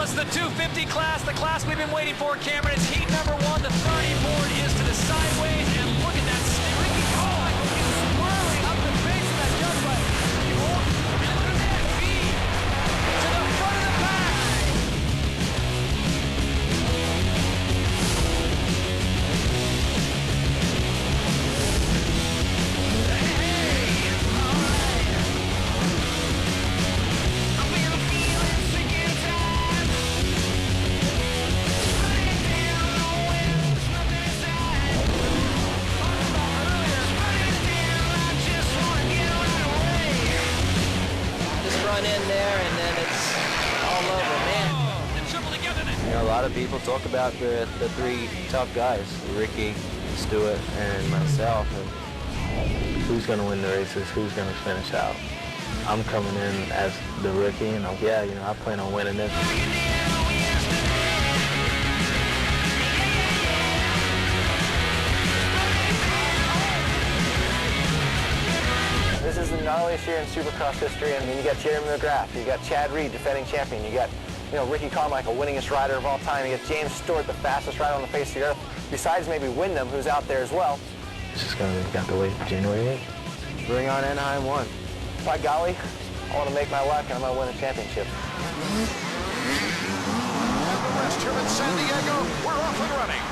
Well, it's the 250 class, the class we've been waiting for, Cameron. It's heat number 1. The 30 board is to the sideways, and look at that. Ricky Carmichael is swirling up the face of that jump button. And look at that V to the front of the pack. In there, and then it's all over, man. You know, a lot of people talk about the three top guys, Ricky, Stewart, and myself, and who's going to win the races, who's going to finish out. I'm coming in as the rookie, and I plan on winning this. This is the gnarliest year in Supercross history. I mean, you got Jeremy McGrath, you got Chad Reed, defending champion, you got, Ricky Carmichael, winningest rider of all time, you got James Stewart, the fastest rider on the face of the earth, besides maybe Windham, who's out there as well. It's just got to wait for January 8th. Bring on Anaheim 1. By golly, I want to make my luck and I'm going to win a championship. Rest here in San Diego, we're off and running.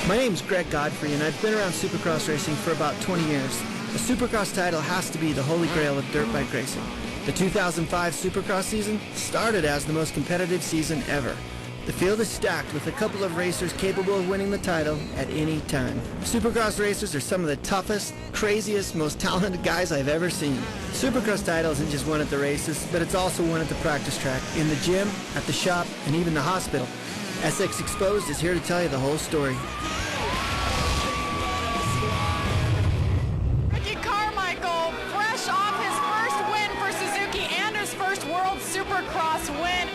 My name's Greg Godfrey, and I've been around Supercross racing for about 20 years. The Supercross title has to be the holy grail of dirt bike racing. The 2005 Supercross season started as the most competitive season ever. The field is stacked with a couple of racers capable of winning the title at any time. Supercross racers are some of the toughest, craziest, most talented guys I've ever seen. Supercross title isn't just won at the races, but it's also won at the practice track, in the gym, at the shop, and even the hospital. SX Exposed is here to tell you the whole story. Ricky Carmichael, fresh off his first win for Suzuki and his first World Supercross win.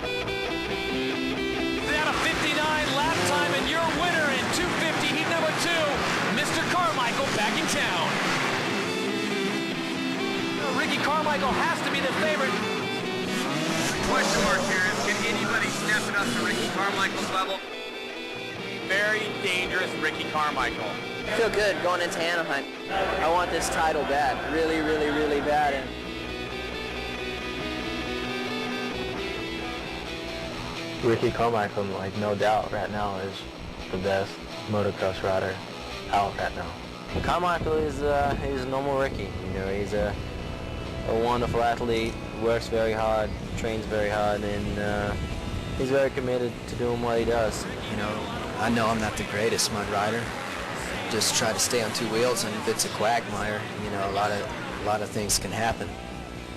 They had a 59 lap time, and your winner in 250 heat number 2, Mr. Carmichael, back in town. Ricky Carmichael has to be the favorite. Question mark here is, can anybody step it up to Ricky Carmichael's level? Very dangerous Ricky Carmichael. I feel good going into Anaheim. I want this title bad, really, really, really bad. And Ricky Carmichael, no doubt, right now is the best motocross rider out right now. Carmichael is he's a normal Ricky. He's a wonderful athlete, works very hard, trains very hard, and he's very committed to doing what he does. I know I'm not the greatest mud rider. Just try to stay on two wheels, and if it's a quagmire, a lot of things can happen.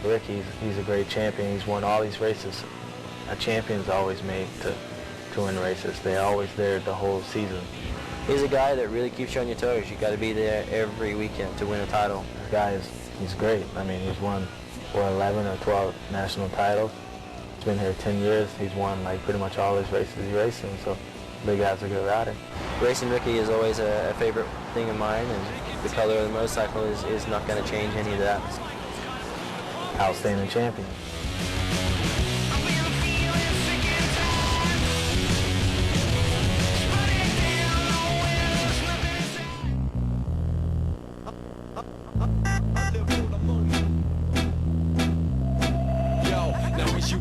Ricky, he's a great champion. He's won all these races. A champion's always made to win races. They're always there the whole season. He's a guy that really keeps you on your toes. You got to be there every weekend to win a title. The guy he's great. I mean, he's won 11 or 12 national titles. He's been here 10 years. He's won pretty much all his races he's racing. So, big guy's a good rider. Racing Ricky is always a favorite thing of mine, and the color of the motorcycle is not going to change any of that. Outstanding champion.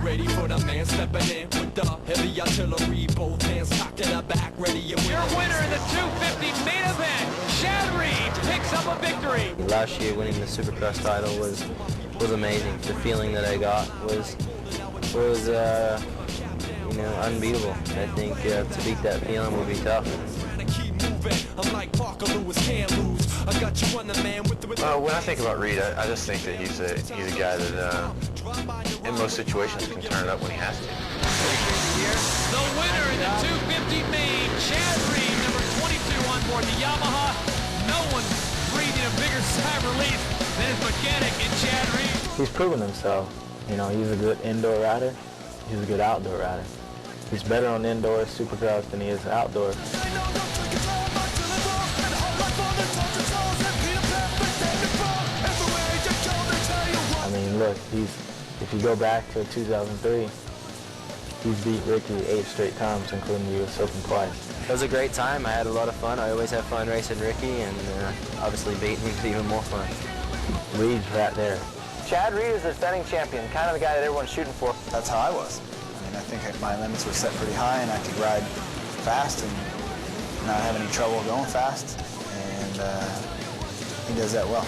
Ready for the man stepping in with the heavy artillery, both hands cocked at the back, ready and your winner in the 250 main event, Chad Reed, picks up a victory. Last year, winning the Supercross title was amazing. The feeling that I got was unbeatable. I think to beat that feeling would be tough. When I think about Reed, I just think that he's a guy that in most situations can turn it up when he has to. The winner in the 250 main, Chad Reed, number 22 on board the Yamaha. No one breathing a bigger sigh of relief than his mechanic in Chad Reed. He's proven himself. He's a good indoor rider. He's a good outdoor rider. He's better on indoor Supercross than he is outdoors. I mean, look, if you go back to 2003, He's beat Ricky 8 straight times, including the US Open twice. It was a great time. I had a lot of fun. I always have fun racing Ricky, and obviously beating him is even more fun. Reed's right there. Chad Reed is the defending champion, kind of the guy that everyone's shooting for. That's how I was. I mean, I think my limits were set pretty high, and I could ride fast and not have any trouble going fast, and he does that well.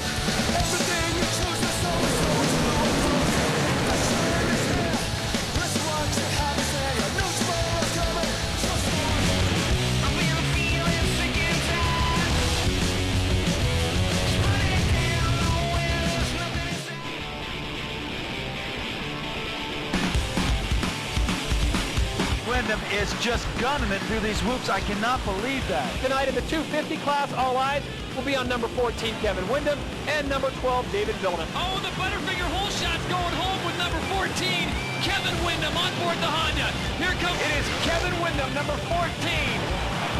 Windham is just gunning it through these whoops. I cannot believe that. Tonight in the 250 class, all eyes will be on number 14, Kevin Windham, and number 12, David Villenen. Oh, the Butterfinger hole shot's going home with number 14, Kevin Windham on board the Honda. Here comes, it is Kevin Windham, number 14,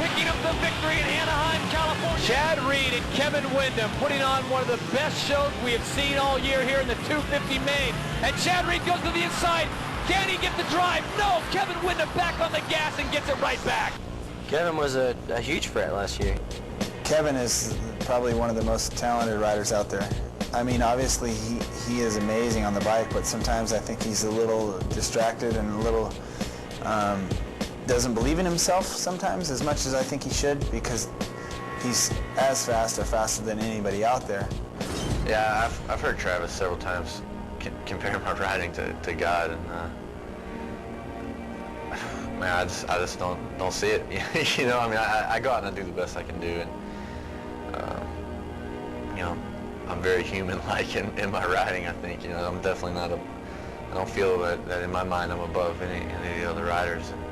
picking up the victory in Anaheim, California. Chad Reed and Kevin Windham putting on one of the best shows we have seen all year here in the 250 main. And Chad Reed goes to the inside. Can he get the drive? No! Kevin Windham back on the gas and gets it right back. Kevin was a huge threat last year. Kevin is probably one of the most talented riders out there. I mean, obviously he is amazing on the bike, but sometimes I think he's a little distracted and a little doesn't believe in himself sometimes as much as I think he should, because he's as fast or faster than anybody out there. Yeah, I've heard Travis several times compare my riding to God, and man, I just don't see it. You know, I mean, I go out and I do the best I can do, and you know, I'm very human-like in my riding. I think, you know, I'm definitely not I don't feel that in my mind I'm above any of the other riders. And,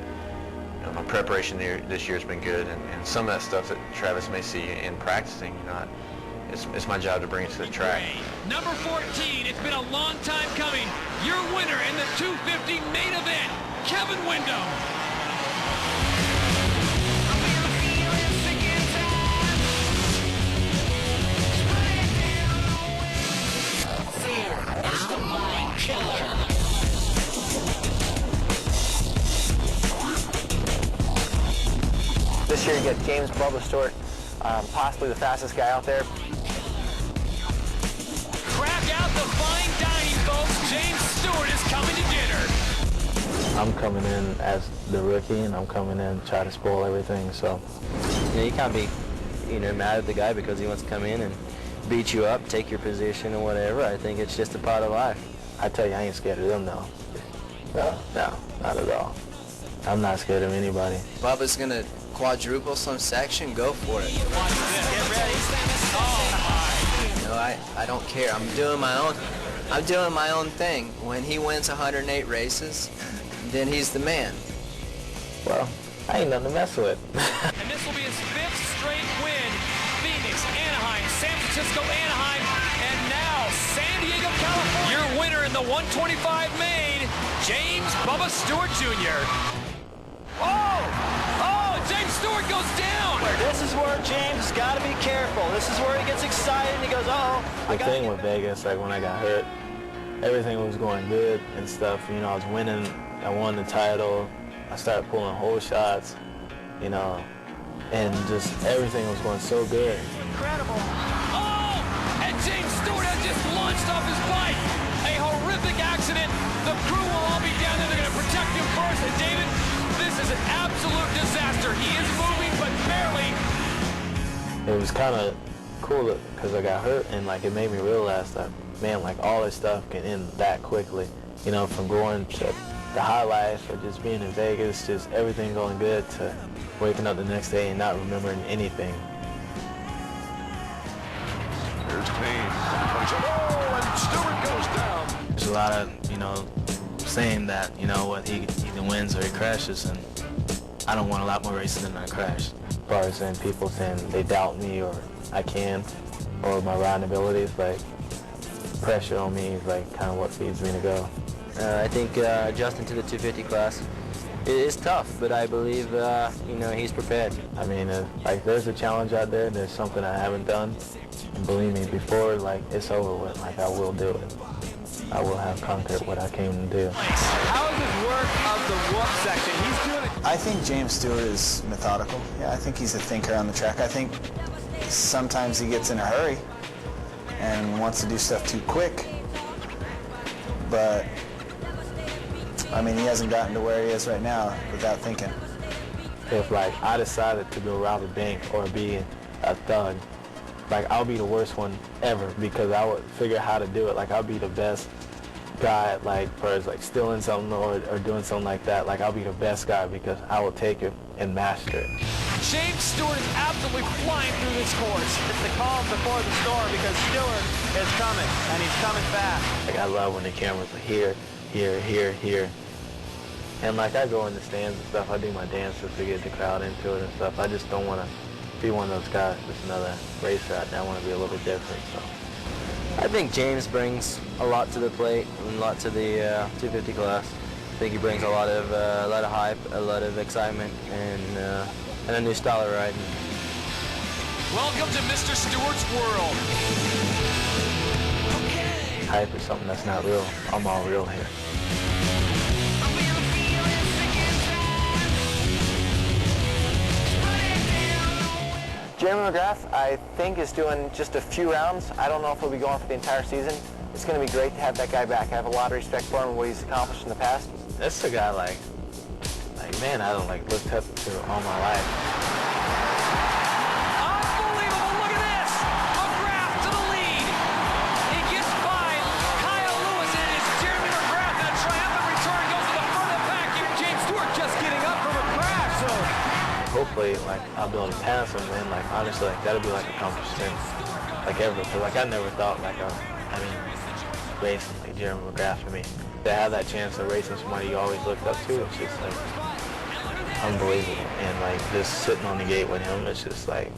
you know, my preparation this year has been good, and some of that stuff that Travis may see in practicing, you know, it's my job to bring it to the track. Number 14, it's been a long time coming. Your winner in the 250 main event, Kevin Windham. This year you get James Bubba Stewart, possibly the fastest guy out there. Crack out the fine dining, folks. James Stewart is coming to dinner. I'm coming in as the rookie, and I'm coming in to try to spoil everything, so. You know, you can't be, you know, mad at the guy because he wants to come in and beat you up, take your position or whatever. I think it's just a part of life. I tell you, I ain't scared of them, though. No, not at all. I'm not scared of anybody. Bubba's going to quadruple some section, go for it. Watch this, get ready. Oh, You know, I don't care. I'm doing my own thing. When he wins 108 races, then he's the man. Well, I ain't nothing to mess with. And this will be his 5th straight win. Phoenix, Anaheim, San Francisco, Anaheim, and now San Diego, California. Your winner in the 125 main, James Bubba Stewart Jr. Oh, James Stewart goes down. This is where James has got to be careful. This is where he gets excited and he goes, The thing with Vegas, like when I got hurt, everything was going good and stuff. You know, I was winning. I won the title. I started pulling hole shots, you know, and just everything was going so good. Incredible. Oh, and James Stewart has just launched off his bike. A horrific accident. The crew will all be down there. They're going to protect him first. And David, this is an absolute disaster. He is moving, but barely. It was kind of cool because I got hurt, and like it made me realize that, man, like all this stuff can end that quickly. You know, from going to the high life or just being in Vegas, just everything going good, to waking up the next day and not remembering anything. There's Payne. Oh, and Stewart goes down. There's a lot of, you know, saying that, you know what, he either wins or he crashes, and I don't want a lot more races than I crash. As far as then people saying they doubt me or I can, or my riding abilities, like pressure on me is like kind of what feeds me to go. I think adjusting to the 250 class is tough, but I believe, you know, he's prepared. I mean, if like there's a challenge out there, there's something I haven't done, and believe me, before like it's over with, like I will do it. I will have conquered what I came to do. How is his work of the whoop section? He's doing it. I think James Stewart is methodical. Yeah, I think he's a thinker on the track. I think sometimes he gets in a hurry and wants to do stuff too quick. But, I mean, he hasn't gotten to where he is right now without thinking. If, like, I decided to go rob a bank or be a thug, like, I'll be the worst one ever because I would figure out how to do it. Like, I'll be the best guy, like, for like stealing something or doing something like that. Like, I'll be the best guy because I will take it and master it. James Stewart is absolutely flying through this course. It's the calm before the storm because Stewart is coming, and he's coming fast. Like, I love when the cameras are here, here, here, here. And, like, I go in the stands and stuff. I do my dances to get the crowd into it and stuff. I just don't want to be one of those guys, just another racer out there. I want to be a little bit different, so. I think James brings a lot to the plate and a lot to the 250 class. I think he brings a lot of hype, a lot of excitement, and a new style of riding. Welcome to Mr. Stewart's world. Hype is something that's not real. I'm all real here. Jeremy McGrath, I think, is doing just a few rounds. I don't know if he'll be going for the entire season. It's going to be great to have that guy back. I have a lot of respect for him and what he's accomplished in the past. That's a guy like man, I don't looked up to all my life. Unbelievable, look at this! McGrath to the lead. He gets by Kyle Lewis and it's Jeremy McGrath and a triumphant return goes to the front of the pack here. James Stewart just getting up from a crash, so. Hopefully, I'll be able to pass him, and honestly, that'll be an accomplishment, ever. Because I never thought racing like Jeremy McGrath for me. To have that chance of racing somebody you always looked up to, it's just unbelievable. And just sitting on the gate with him, it's just it's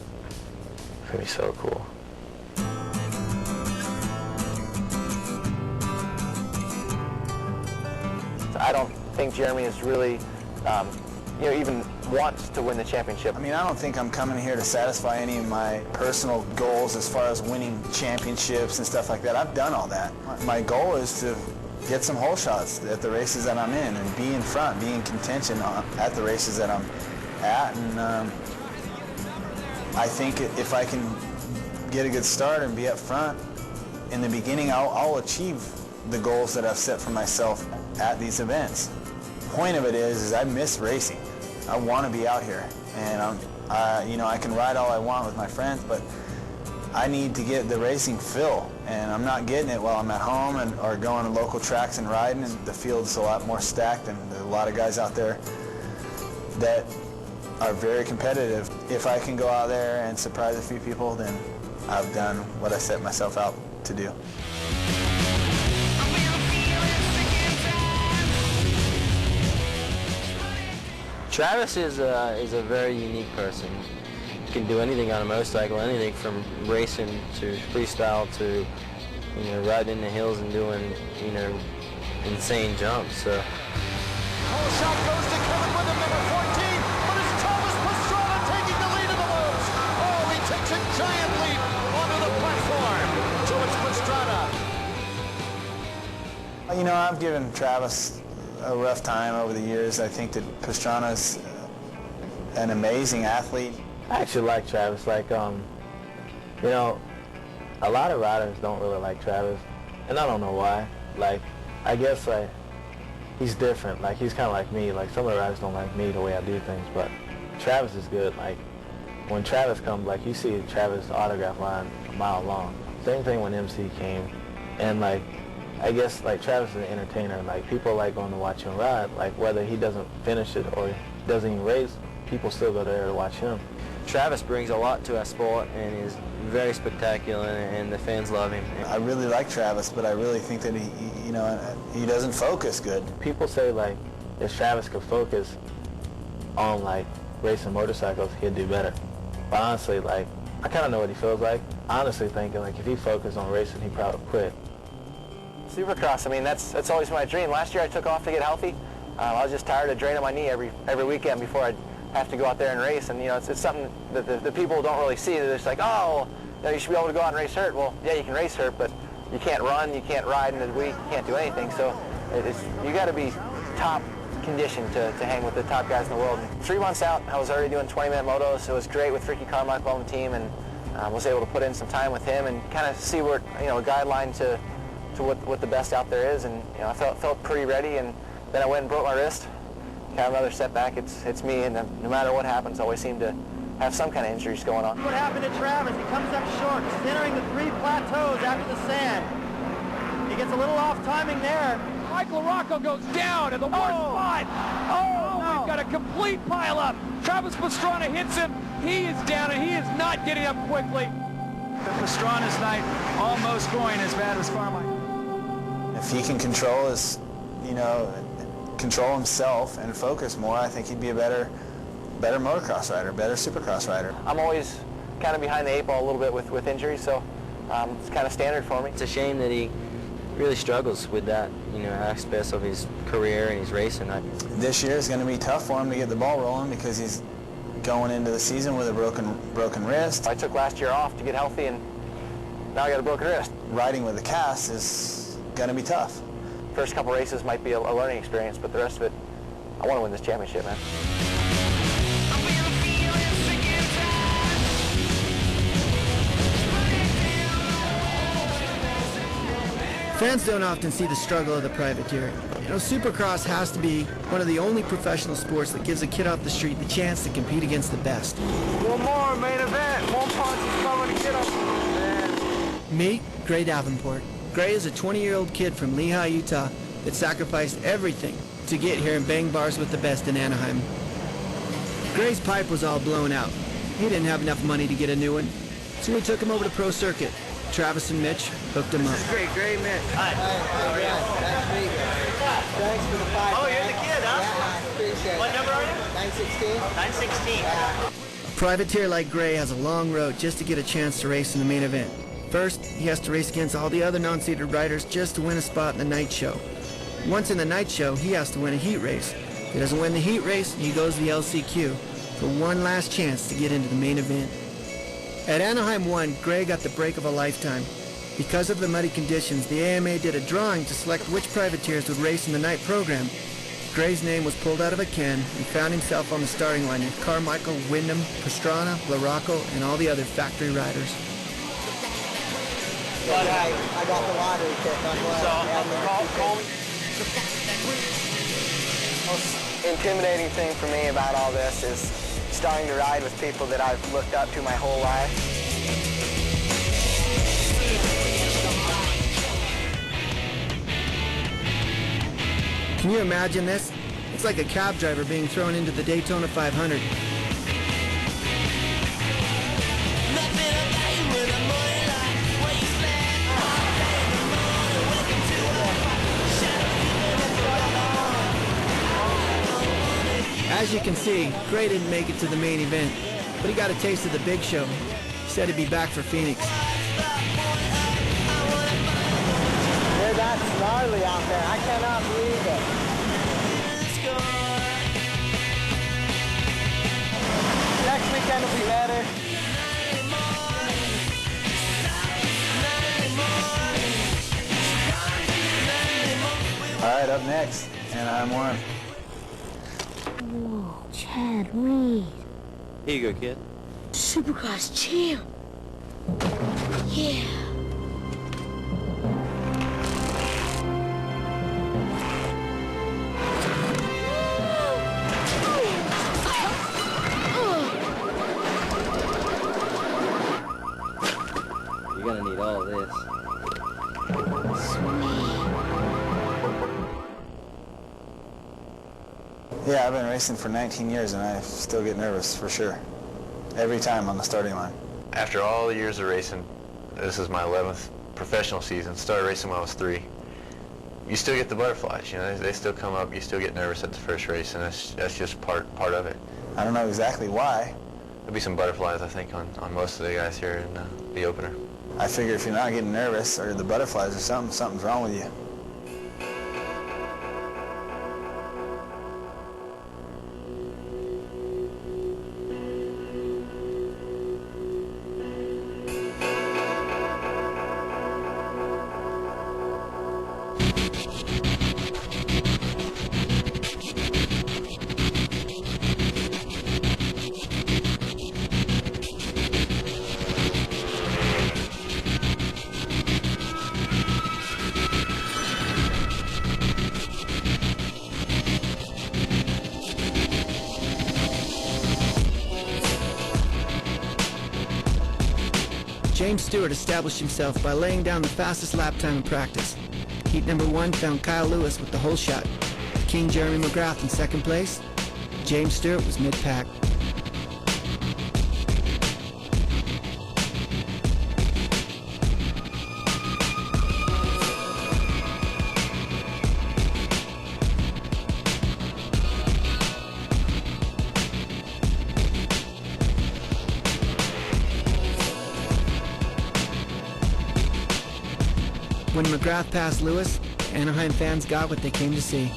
gonna be so cool. I don't think Jeremy is really, even wants to win the championship. I mean, I don't think I'm coming here to satisfy any of my personal goals as far as winning championships and stuff like that. I've done all that. My goal is to get some hole shots at the races that I'm in and be in front, be in contention at the races that I'm at. And I think if I can get a good start and be up front in the beginning, I'll achieve the goals that I've set for myself at these events. The point of it is I miss racing. I want to be out here, and I can ride all I want with my friends, but I need to get the racing feel, and I'm not getting it while I'm at home or going to local tracks and riding, and the field's a lot more stacked, and there's a lot of guys out there that are very competitive. If I can go out there and surprise a few people, then I've done what I set myself out to do. Travis is a very unique person. He can do anything on a motorcycle, anything from racing to freestyle to riding in the hills and doing insane jumps. So. Hole shot goes to Kevin Windham, number 14, but it's Thomas Pastrana taking the lead in the moves. Oh, he takes a giant leap onto the platform. So it's Pastrana. I've given Travis a rough time over the years. I think that Pastrana's an amazing athlete. I actually like Travis. A lot of riders don't really like Travis, and I don't know why. I guess he's different. He's kind of like me. Some of the riders don't like me the way I do things, but Travis is good. When Travis comes, you see Travis' autograph line a mile long. Same thing when MC came, and I guess Travis is an entertainer. People like going to watch him ride. Whether he doesn't finish it or he doesn't even race, people still go there to watch him. Travis brings a lot to our sport and is very spectacular, and the fans love him. I really like Travis, but I really think that he doesn't focus good. People say if Travis could focus on racing motorcycles, he'd do better. But honestly, I kind of know what he feels like. Honestly thinking if he focused on racing, he'd probably quit. Supercross, I mean, that's always my dream. Last year I took off to get healthy. I was just tired of draining my knee every weekend before I'd have to go out there and race. And it's something that the people don't really see. They're just oh, you should be able to go out and race hurt. Well, yeah, you can race hurt, but you can't run, you can't ride in the week, you can't do anything. So you got to be top conditioned to hang with the top guys in the world. 3 months out, I was already doing 20-minute motos. It was great with Ricky Carmichael on the team, and was able to put in some time with him and kind of see what, a guideline to what the best out there is. And I felt pretty ready, and then I went and broke my wrist. Have another setback. It's me, and no matter what happens, I always seem to have some kind of injuries going on. What happened to Travis? He comes up short. He's entering the 3 plateaus after the sand. He gets a little off timing there. Michael Rocco goes down in the worst spot. Oh, we've got a complete pile-up. Travis Pastrana hits him. He is down, and he is not getting up quickly. Pastrana's night almost going as bad as Carmichael. If he can control his, control himself and focus more, I think he'd be a better motocross rider, better supercross rider. I'm always kind of behind the 8 ball a little bit with injuries, so it's kind of standard for me. It's a shame that he really struggles with that, aspect of his career and his racing. This year is going to be tough for him to get the ball rolling because he's going into the season with a broken wrist. I took last year off to get healthy, and now I got a broken wrist. Riding with a cast is going to be tough. First couple races might be a learning experience, but the rest of it, I want to win this championship, man. Fans don't often see the struggle of the privateer. Supercross has to be one of the only professional sports that gives a kid off the street the chance to compete against the best. One more main event. More punches coming to get us. Meet Gray Davenport. Gray is a 20-year-old kid from Lehigh, Utah that sacrificed everything to get here and bang bars with the best in Anaheim. Gray's pipe was all blown out. He didn't have enough money to get a new one, so we took him over to Pro Circuit. Travis and Mitch hooked him up. Great, Mitch. Hi. How are you? Nice to meet you. Thanks for the 5. Oh, you're the kid, huh? Yeah, I appreciate it. What number are you? 916. 916. Yeah. A privateer like Gray has a long road just to get a chance to race in the main event. First, he has to race against all the other non-seeded riders just to win a spot in the night show. Once in the night show, he has to win a heat race. If he doesn't win the heat race, he goes to the LCQ for one last chance to get into the main event. At Anaheim 1, Gray got the break of a lifetime. Because of the muddy conditions, the AMA did a drawing to select which privateers would race in the night program. Gray's name was pulled out of a can. He found himself on the starting line with Carmichael, Windham, Pastrana, LaRocco, and all the other factory riders. But I got the lottery pick on what call me. The most intimidating thing for me about all this is starting to ride with people that I've looked up to my whole life. Can you imagine this? It's like a cab driver being thrown into the Daytona 500. As you can see, Gray didn't make it to the main event, but he got a taste of the big show. He said he'd be back for Phoenix. They're that gnarly out there. I cannot believe it. Next weekend will be better. All right, up next, Anaheim 1. Whoa, Chad Reed. Here you go, kid. Supercross champ. Yeah. You're gonna need all of this. Yeah, I've been racing for 19 years and I still get nervous for sure. Every time on the starting line. After all the years of racing, this is my 11th professional season. Started racing when I was 3. You still get the butterflies, they still come up. You still get nervous at the first race, and that's just part of it. I don't know exactly why. There'll be some butterflies, I think, on most of the guys here in the opener. I figure if you're not getting nervous or the butterflies or something's wrong with you. James Stewart established himself by laying down the fastest lap time in practice. Heat number 1 found Kyle Lewis with the hole shot. King Jeremy McGrath in second place. James Stewart was mid-pack. When McGrath passed Lewis, Anaheim fans got what they came to see.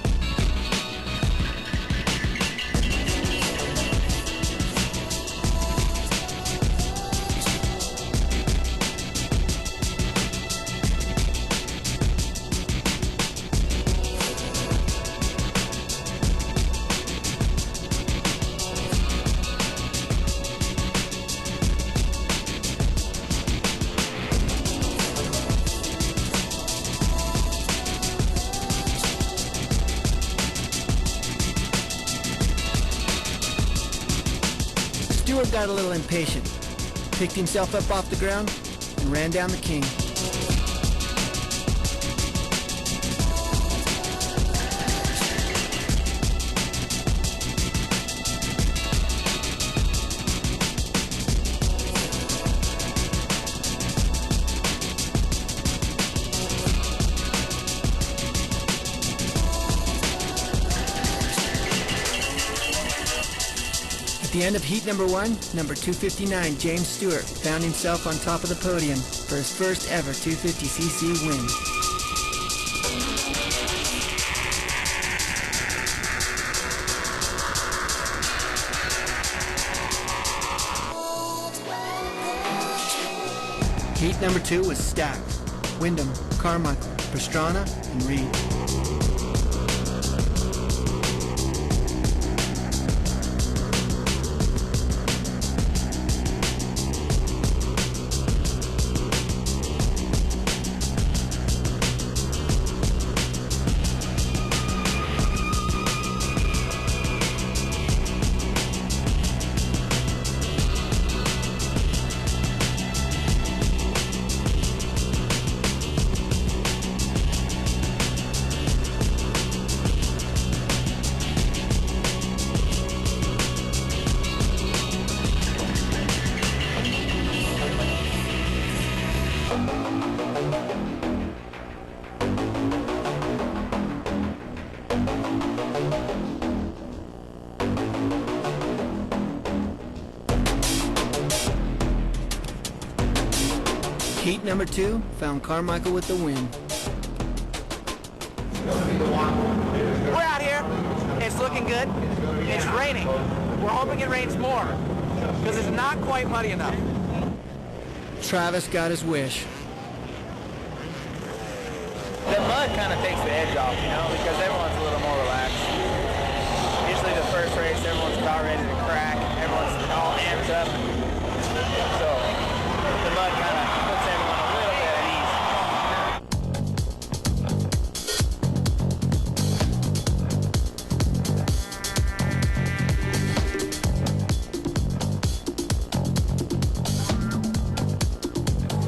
Stewart got a little impatient, picked himself up off the ground, and ran down the King. At the end of heat number 1, number 259, James Stewart found himself on top of the podium for his first ever 250cc win. Heat number 2 was stacked. Windham, Carmichael, Pastrana, and Reed. Heat number 2 found Carmichael with the win. We're out here. It's looking good. It's raining. We're hoping it rains more because it's not quite muddy enough. Travis got his wish. The mud kind of takes the edge off, you know, because everyone's a little more relaxed. Usually the first race, everyone's about ready to crack. Everyone's all amped up. So the mud kind of puts everyone a little bit at ease.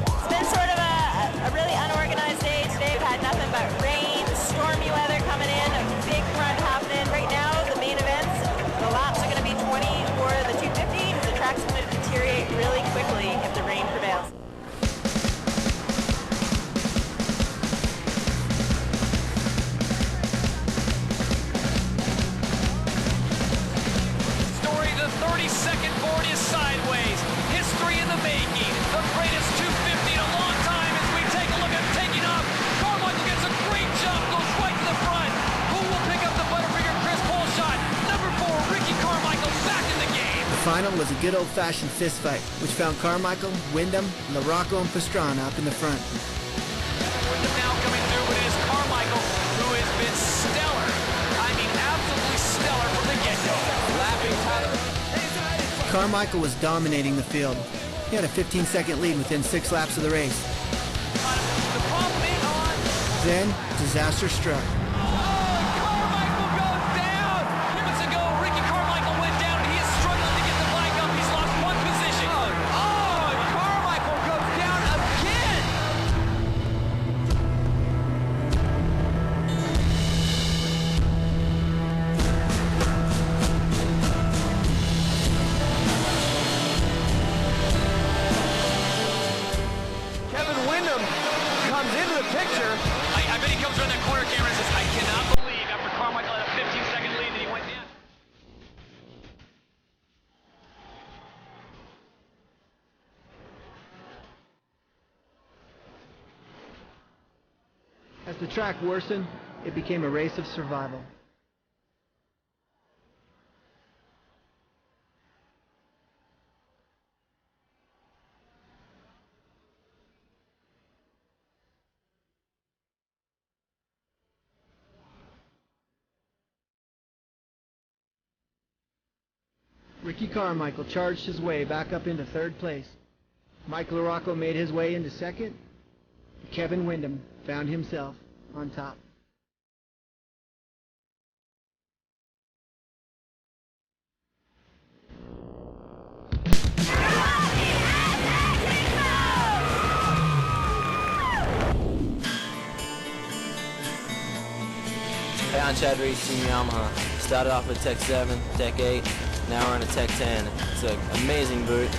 It's been sort of a really unorganized day today. We've had nothing but rain, stormy weather coming in, a big front happening. Right now, the main events, the laps are going to be 20 for the 250 because the track's going to deteriorate really quickly if the rain prevails. Story, the 32nd board is sideways. History in the making. The greatest 250 in a long time as we take a look at taking off. Carmichael gets a great jump, goes right to the front. Who will pick up the Butterfinger Chris pole shot? Number 4, Ricky Carmichael back in the game. The final was a good old-fashioned fist fight, which found Carmichael, Windham, LaRocco, and Pastrana up in the front. Windham now coming through, but it is Carmichael Carmichael was dominating the field. He had a 15-second lead within 6 laps of the race. Then, disaster struck. Carmichael goes down! Minutes ago, Ricky Carmichael went down and he is struggling to get the bike up. He's lost 1 position. Oh, Carmichael goes down again! Kevin Windham comes into the picture. I bet he comes around that corner camera and says, I cannot believe after Carmichael had a 15-second lead that he went down. As the track worsened, it became a race of survival. Ricky Carmichael charged his way back up into 3rd place. Mike LaRocco made his way into 2nd. Kevin Windham found himself on top. Hey, I'm Chad Reed, Team Yamaha. Started off with Tech 7, Tech 8, now we're on a Tech 10. It's an amazing boot.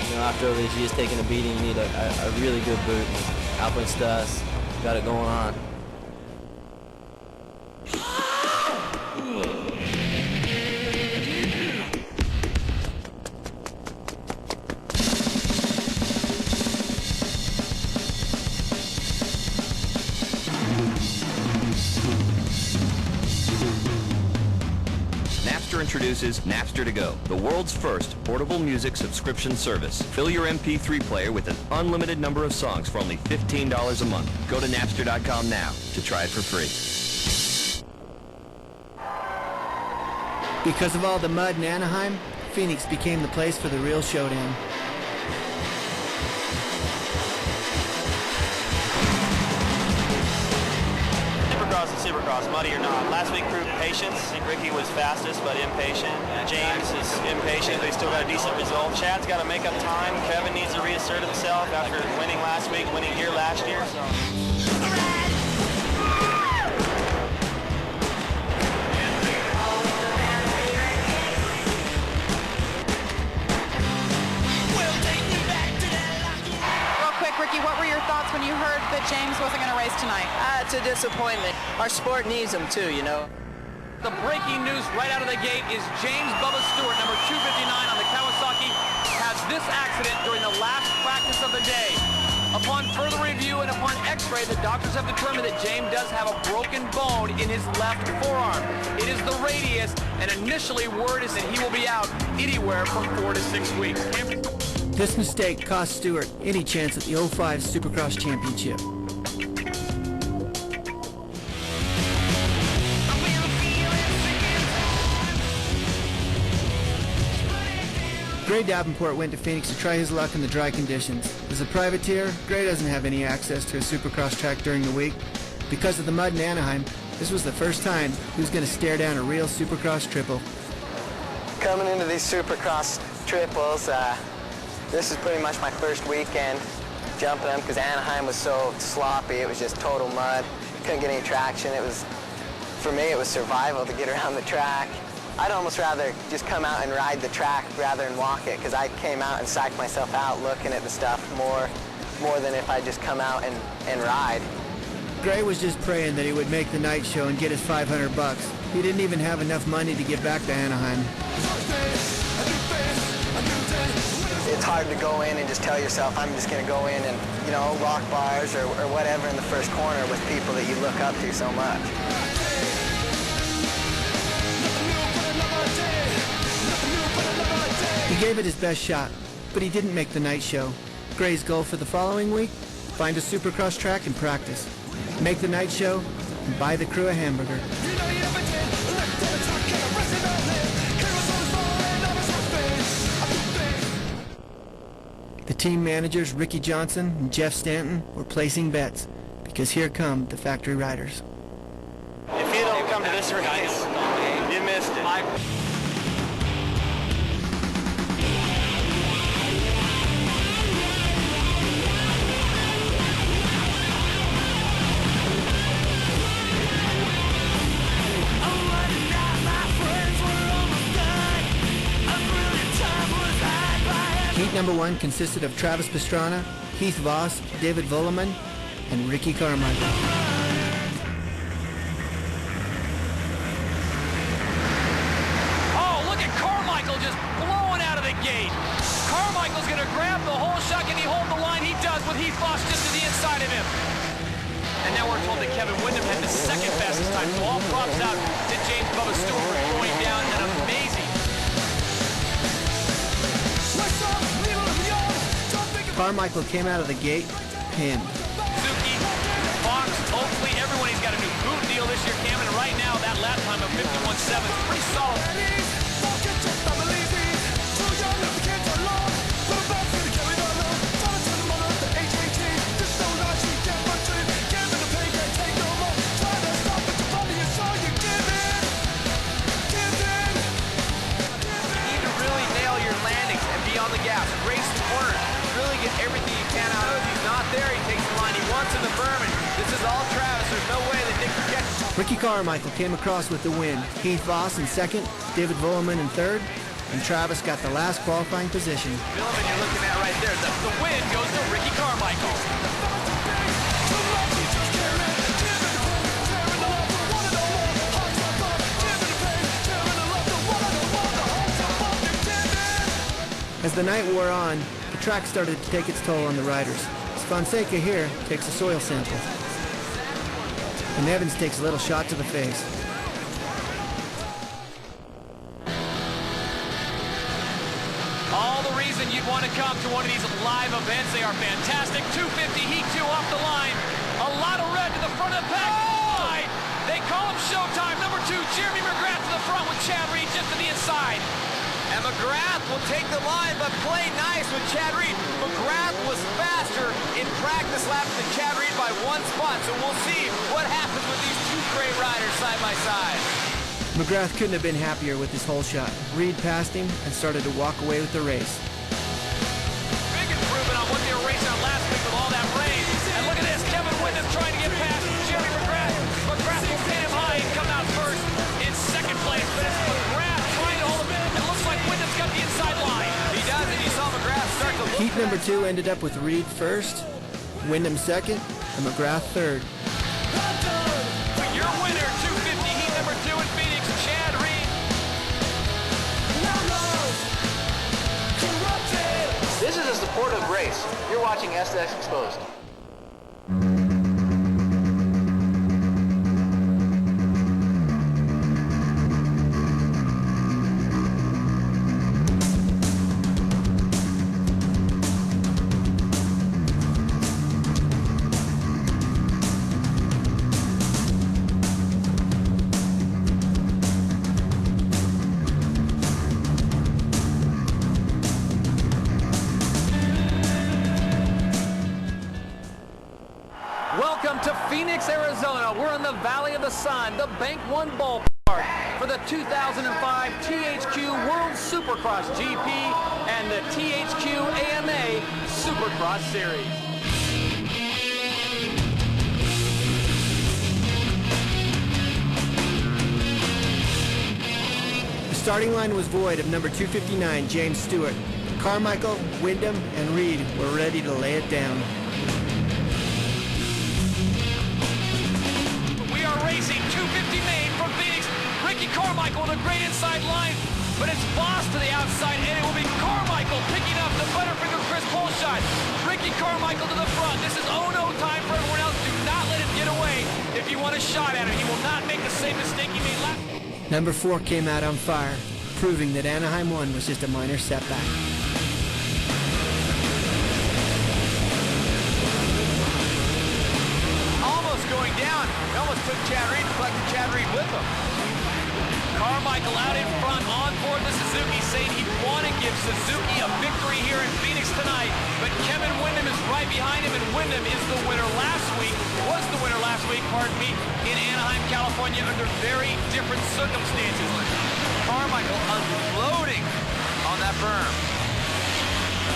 You know, after all these years taking a beating, you need a really good boot. Alpine Stars got it going on. Introduces Napster to Go, the world's first portable music subscription service. Fill your MP3 player with an unlimited number of songs for only $15 a month. Go to Napster.com now to try it for free. Because of all the mud in Anaheim, Phoenix became the place for the real showdown. Supercross, muddy or not. Last week proved patience. I think Ricky was fastest, but impatient. James is impatient, but he still got a decent result. Chad's got to make up time. Kevin needs to reassert himself after winning last week, winning here last year. So. Ricky, what were your thoughts when you heard that James wasn't going to race tonight? It's a disappointment. Our sport needs him too, you know. The breaking news right out of the gate is James Bubba Stewart, number 259 on the Kawasaki, has this accident during the last practice of the day. Upon further review and upon x-ray, the doctors have determined that James does have a broken bone in his left forearm. It is the radius, and initially word is that he will be out anywhere from 4 to 6 weeks. This mistake cost Stewart any chance at the 05 Supercross Championship. Gray Davenport went to Phoenix to try his luck in the dry conditions. As a privateer, Gray doesn't have any access to a Supercross track during the week. Because of the mud in Anaheim, this was the first time he was going to stare down a real Supercross triple. Coming into these Supercross triples, this is pretty much my first weekend jumping them because Anaheim was so sloppy. It was just total mud. Couldn't get any traction. For me, it was survival to get around the track. I'd almost rather just come out and ride the track rather than walk it because I came out and psyched myself out looking at the stuff more than if I just come out and ride. Gray was just praying that he would make the night show and get his $500. He didn't even have enough money to get back to Anaheim. It's hard to go in and just tell yourself, I'm just going to go in and, you know, lock bars or whatever in the first corner with people that you look up to so much. He gave it his best shot, but he didn't make the night show. Gray's goal for the following week? Find a Supercross track and practice. Make the night show and buy the crew a hamburger. The team managers Ricky Johnson and Jeff Stanton were placing bets because here come the factory riders. If you don't come to this race, you missed it. Heat number 1 consisted of Travis Pastrana, Heath Voss, David Volleman, and Ricky Carmichael. Oh, look at Carmichael just blowing out of the gate. Carmichael's going to grab the whole shot. Can he hold the line? He does with Heath Voss just to the inside of him. And now we're told that Kevin Windham had the second fastest time. So all props out to James Bubba Stewart for throwing down an amazing. Carmichael came out of the gate pinned. Suzuki, Fox, hopefully everyone, he's got a new boot deal this year, Cam, and right now that lap time of 51.7 is pretty solid. You need to really nail your landings and be on the gas, race the corners. Really get everything you can out of it. He's not there. He takes the line he wants in the berm. This is all Travis. There's no way that Nick can catch him. Ricky Carmichael came across with the win. Heath Voss in second, David Volleman in third, and Travis got the last qualifying position. Volleman, you're looking at right there. The win goes to Ricky Carmichael. As the night wore on, the track started to take its toll on the riders. Fonseca here takes a soil sample. And Evans takes a little shot to the face. All the reason you'd want to come to one of these live events. They are fantastic. 250 Heat 2 off the line. A lot of red to the front of the pack. Oh! They call him Showtime. Number 2, Jeremy McGrath to the front with Chad Reed just to the inside. And McGrath will take the line, but play nice with Chad Reed. McGrath was faster in practice laps than Chad Reed by 1 spot, so we'll see what happens with these two great riders side by side. McGrath couldn't have been happier with his whole shot. Reed passed him and started to walk away with the race. Big improvement on what they were racing on last week with all that rain. And look at this, Kevin Windham trying to get past Jeremy McGrath. McGrath will pin him high and come out first in second place, but it's McGrath trying to hold him in. It looks like Wyndham's got the inside line. He does, and you saw McGrath start to look. Heat number 2 ended up with Reed first, Windham second, and McGrath third. Your winner, 250 Heat number 2 in Phoenix, Chad Reed. This is a supportive race. You're watching SX Exposed. Welcome to Phoenix, Arizona. We're in the Valley of the Sun, the Bank One Ballpark for the 2005 THQ World Supercross GP and the THQ AMA Supercross Series. The starting line was void of number 259, James Stewart. Carmichael, Windham, and Reed were ready to lay it down. Racing 250 main from Phoenix. Ricky Carmichael with a great inside line, but it's Voss to the outside, and it will be Carmichael picking up the Butterfinger Chris pole shot. Ricky Carmichael to the front. This is oh-no time for everyone else. Do not let him get away if you want a shot at him. He will not make the same mistake he made last. Number 4 came out on fire, proving that Anaheim 1 was just a minor setback. almost took Chad Reed, collected Chad Reed with him. Carmichael out in front on board the Suzuki, saying he want to give Suzuki a victory here in Phoenix tonight, but Kevin Windham is right behind him, and Windham is the winner last week, pardon me, in Anaheim, California, under very different circumstances. Carmichael unloading on that berm.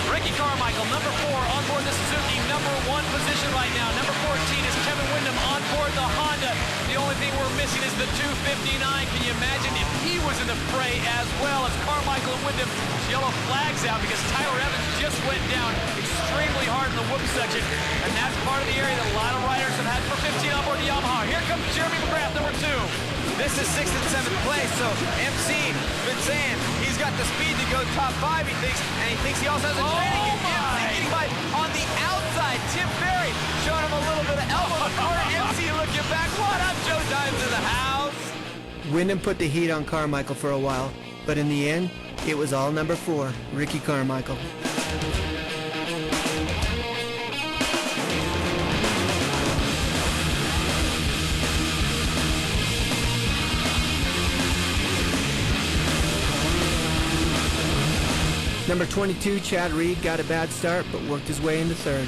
Ricky Carmichael, number 4, on board the Suzuki, number 1 position right now. Number 14 is Kevin Windham on board the Honda. The only thing we're missing is the 259. Can you imagine if he was in the fray as well as Carmichael and Windham? Yellow flags out because Tyler Evans just went down extremely hard in the whoop section, and that's part of the area that a lot of riders have had for 15 on board the Yamaha. Here comes Jeremy McGrath, number 2. This is 6th and 7th place, so MC been saying he's got the speed to go top 5, he thinks, and he thinks he also has a training. MC getting by on the outside. Tim Ferry showing him a little bit of elbow support. MC looking back. What up, Joe Dimes in the house? Windham put the heat on Carmichael for a while, but in the end, it was all number 4, Ricky Carmichael. Number 22, Chad Reed, got a bad start, but worked his way into 3rd.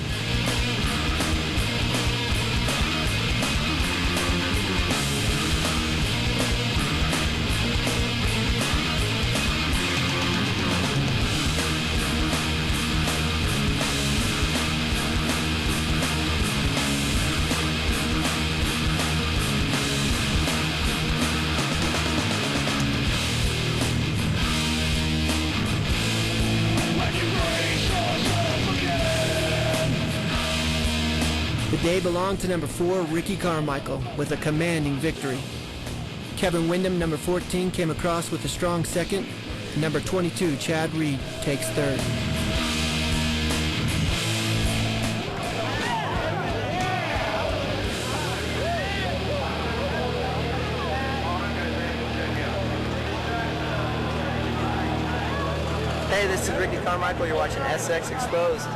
The day belonged to number 4, Ricky Carmichael, with a commanding victory. Kevin Windham, number 14, came across with a strong 2nd. Number 22, Chad Reed, takes 3rd. Hey, this is Ricky Carmichael. You're watching SX Exposed.